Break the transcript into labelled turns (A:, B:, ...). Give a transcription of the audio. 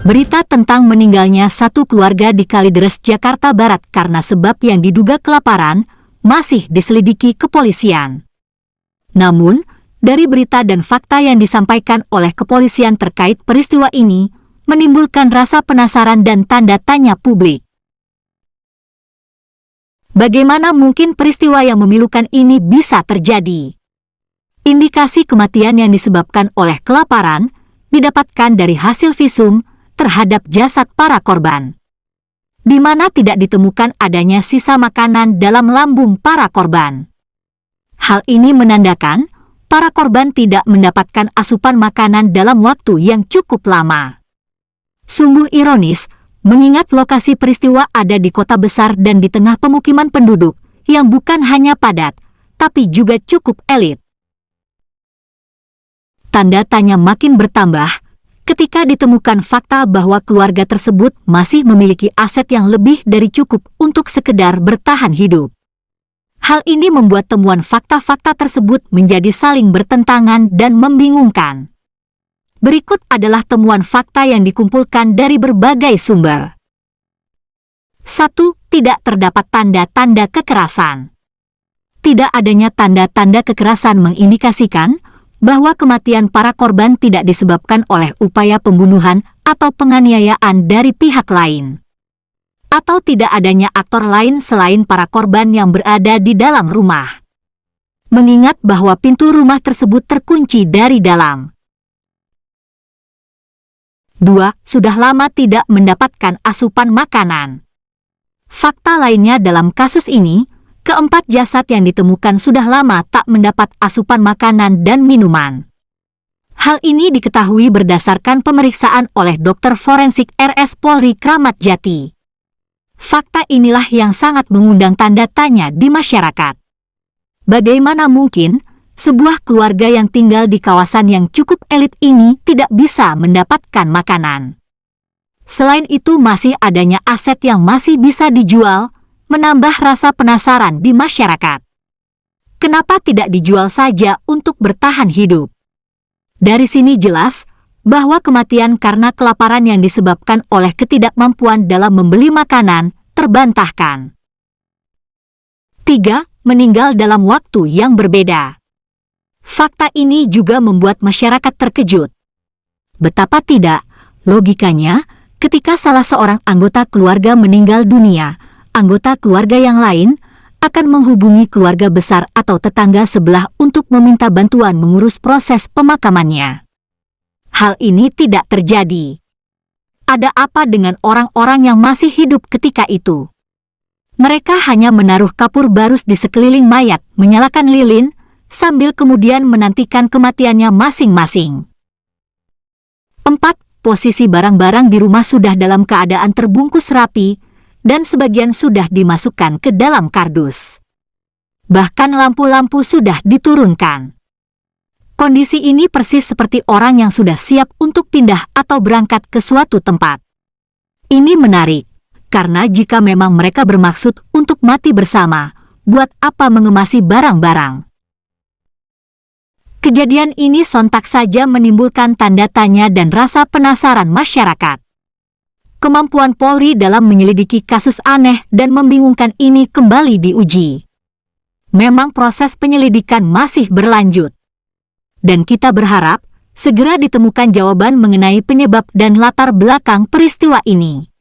A: Berita tentang meninggalnya satu keluarga di Kalideres, Jakarta Barat karena sebab yang diduga kelaparan masih diselidiki kepolisian. Namun, dari berita dan fakta yang disampaikan oleh kepolisian terkait peristiwa ini, menimbulkan rasa penasaran dan tanda tanya publik. Bagaimana mungkin peristiwa yang memilukan ini bisa terjadi? Indikasi kematian yang disebabkan oleh kelaparan didapatkan dari hasil visum terhadap jasad para korban, di mana tidak ditemukan adanya sisa makanan dalam lambung para korban. Hal ini menandakan para korban tidak mendapatkan asupan makanan dalam waktu yang cukup lama. Sungguh ironis, mengingat lokasi peristiwa ada di kota besar dan di tengah pemukiman penduduk yang bukan hanya padat, tapi juga cukup elit. Tanda tanya makin bertambah ketika ditemukan fakta bahwa keluarga tersebut masih memiliki aset yang lebih dari cukup untuk sekedar bertahan hidup. Hal ini membuat temuan fakta-fakta tersebut menjadi saling bertentangan dan membingungkan. Berikut adalah temuan fakta yang dikumpulkan dari berbagai sumber. 1. Tidak terdapat tanda-tanda kekerasan. Tidak adanya tanda-tanda kekerasan mengindikasikan bahwa kematian para korban tidak disebabkan oleh upaya pembunuhan atau penganiayaan dari pihak lain, atau tidak adanya aktor lain selain para korban yang berada di dalam rumah. Mengingat bahwa pintu rumah tersebut terkunci dari dalam. 2. Sudah lama tidak mendapatkan asupan makanan. Fakta lainnya dalam kasus ini, keempat jasad yang ditemukan sudah lama tak mendapat asupan makanan dan minuman. Hal ini diketahui berdasarkan pemeriksaan oleh dokter forensik RS Polri Kramat Jati. Fakta inilah yang sangat mengundang tanda tanya di masyarakat. Bagaimana mungkin sebuah keluarga yang tinggal di kawasan yang cukup elit ini tidak bisa mendapatkan makanan? Selain itu masih adanya aset yang masih bisa dijual, menambah rasa penasaran di masyarakat. Kenapa tidak dijual saja untuk bertahan hidup? Dari sini jelas bahwa kematian karena kelaparan yang disebabkan oleh ketidakmampuan dalam membeli makanan terbantahkan. 3. Meninggal dalam waktu yang berbeda. Fakta ini juga membuat masyarakat terkejut. Betapa tidak, logikanya, ketika salah seorang anggota keluarga meninggal dunia, anggota keluarga yang lain akan menghubungi keluarga besar atau tetangga sebelah untuk meminta bantuan mengurus proses pemakamannya. Hal ini tidak terjadi. Ada apa dengan orang-orang yang masih hidup ketika itu? Mereka hanya menaruh kapur barus di sekeliling mayat, menyalakan lilin, sambil kemudian menantikan kematiannya masing-masing. 4. Posisi barang-barang di rumah sudah dalam keadaan terbungkus rapi, dan sebagian sudah dimasukkan ke dalam kardus. Bahkan lampu-lampu sudah diturunkan. Kondisi ini persis seperti orang yang sudah siap untuk pindah atau berangkat ke suatu tempat. Ini menarik, karena jika memang mereka bermaksud untuk mati bersama, buat apa mengemasi barang-barang? Kejadian ini sontak saja menimbulkan tanda tanya dan rasa penasaran masyarakat. Kemampuan Polri dalam menyelidiki kasus aneh dan membingungkan ini kembali diuji. Memang proses penyelidikan masih berlanjut. Dan kita berharap segera ditemukan jawaban mengenai penyebab dan latar belakang peristiwa ini.